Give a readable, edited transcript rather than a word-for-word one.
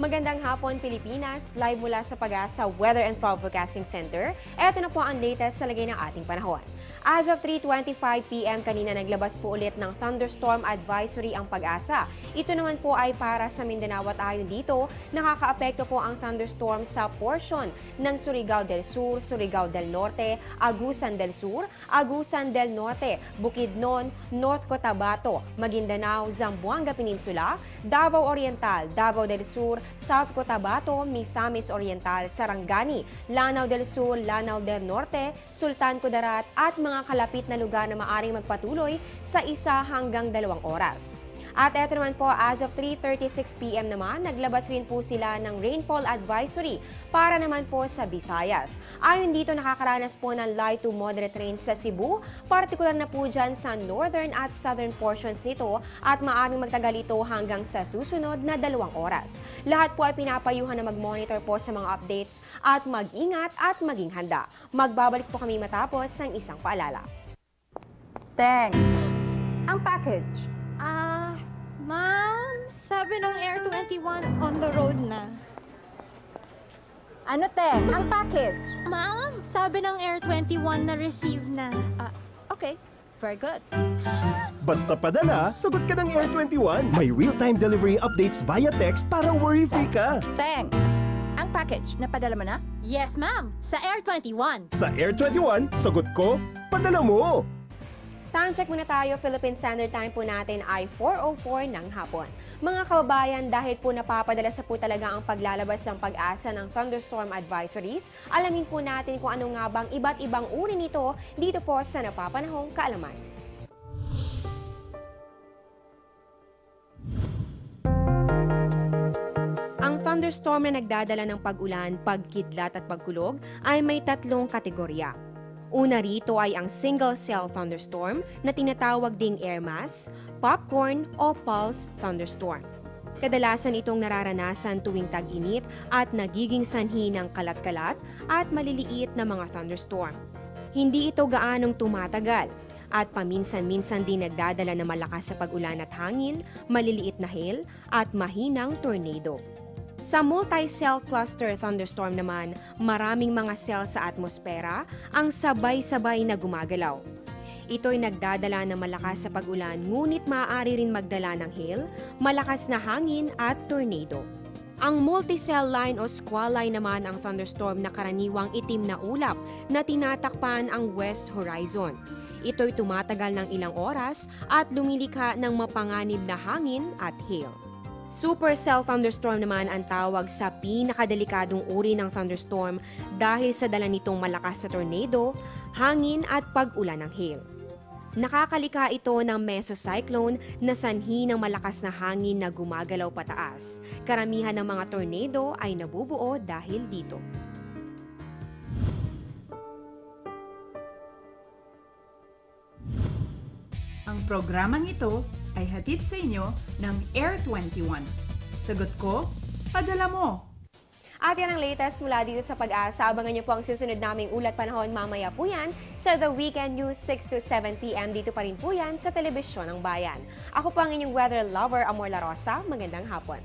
Magandang hapon, Pilipinas. Live mula sa Pag-asa Weather and Forecasting Center. Ito na po ang latest sa lagay ng ating panahon. As of 3:25 p.m. kanina naglabas po ulit ng thunderstorm advisory ang Pag-asa. Ito naman po ay para sa Mindanao at ayon dito, nakakaapekto po ang thunderstorm sa portion ng Surigao del Sur, Surigao del Norte, Agusan del Sur, Agusan del Norte, Bukidnon, North Cotabato, Maguindanao, Zamboanga Peninsula, Davao Oriental, Davao del Sur, South Cotabato, Misamis Oriental, Sarangani, Lanao del Sur, Lanao del Norte, Sultan Kudarat at mga kalapit na lugar na maaring magpatuloy sa 1 hanggang 2 oras. At eto naman po, as of 3:36 p.m. naman, naglabas rin po sila ng rainfall advisory para naman po sa Visayas. Ayon dito, nakakaranas po ng light to moderate rain sa Cebu, partikular na po dyan sa northern at southern portions nito at maaaring magtagal ito hanggang sa susunod na 2 oras. Lahat po ay pinapayuhan na mag-monitor po sa mga updates at mag-ingat at maging handa. Magbabalik po kami matapos ng isang paalala. Teng, ang package. Ma'am, sabi ng Air 21 on the road na. Ano, Teng? Ang package. Ma'am, sabi ng Air 21 na receive na. Okay, very good. Basta padala, sagot ka ng Air 21. May real-time delivery updates via text para worry-free ka. Teng, ang package, napadala mo na? Yes, ma'am, sa Air 21. Sa Air 21, sagot ko, padala mo! Time check muna tayo, Philippine Standard Time po natin ay 4:04 ng hapon. Mga kababayan, dahil po napapadala sa po talaga ang paglalabas ng Pag-asa ng thunderstorm advisories, alamin po natin kung ano nga bang iba't ibang uri nito dito po sa napapanahong kaalaman. Ang thunderstorm na nagdadala ng pag-ulan, pagkidlat at pagkulog ay may 3 kategorya. Una rito ay ang single-cell thunderstorm na tinatawag ding air mass, popcorn o pulse thunderstorm. Kadalasan itong nararanasan tuwing tag-init at nagiging sanhi ng kalat-kalat at maliliit na mga thunderstorm. Hindi ito gaanong tumatagal at paminsan-minsan din nagdadala ng malakas sa pag-ulan at hangin, maliliit na hail at mahinang tornado. Sa multi-cell cluster thunderstorm naman, maraming mga cell sa atmosfera ang sabay-sabay na gumagalaw. Ito'y nagdadala ng malakas sa pag-ulan ngunit maaari rin magdala ng hail, malakas na hangin at tornado. Ang multi-cell line o squall line naman ang thunderstorm na karaniwang itim na ulap na tinatakpan ang west horizon. Ito'y tumatagal ng ilang oras at lumilikha ng mapanganib na hangin at hail. Supercell thunderstorm naman ang tawag sa pinakadelikadong uri ng thunderstorm dahil sa dala nitong malakas sa tornado, hangin at pag-ulan ng hail. Nakakalika ito ng mesocyclone na sanhi ng malakas na hangin na gumagalaw pataas. Karamihan ng mga tornado ay nabubuo dahil dito. Ang programang ito ay hatid sa inyo ng Air 21. Sagot ko, padala mo! At yan ang latest mula dito sa Pag-asa. Abangan niyo po ang susunod naming ulat panahon mamaya po yan sa The Weekend News 6 to 7 p.m. Dito pa rin po yan sa Telebisyon ng Bayan. Ako po ang inyong weather lover, Amor La Rosa. Magandang hapon.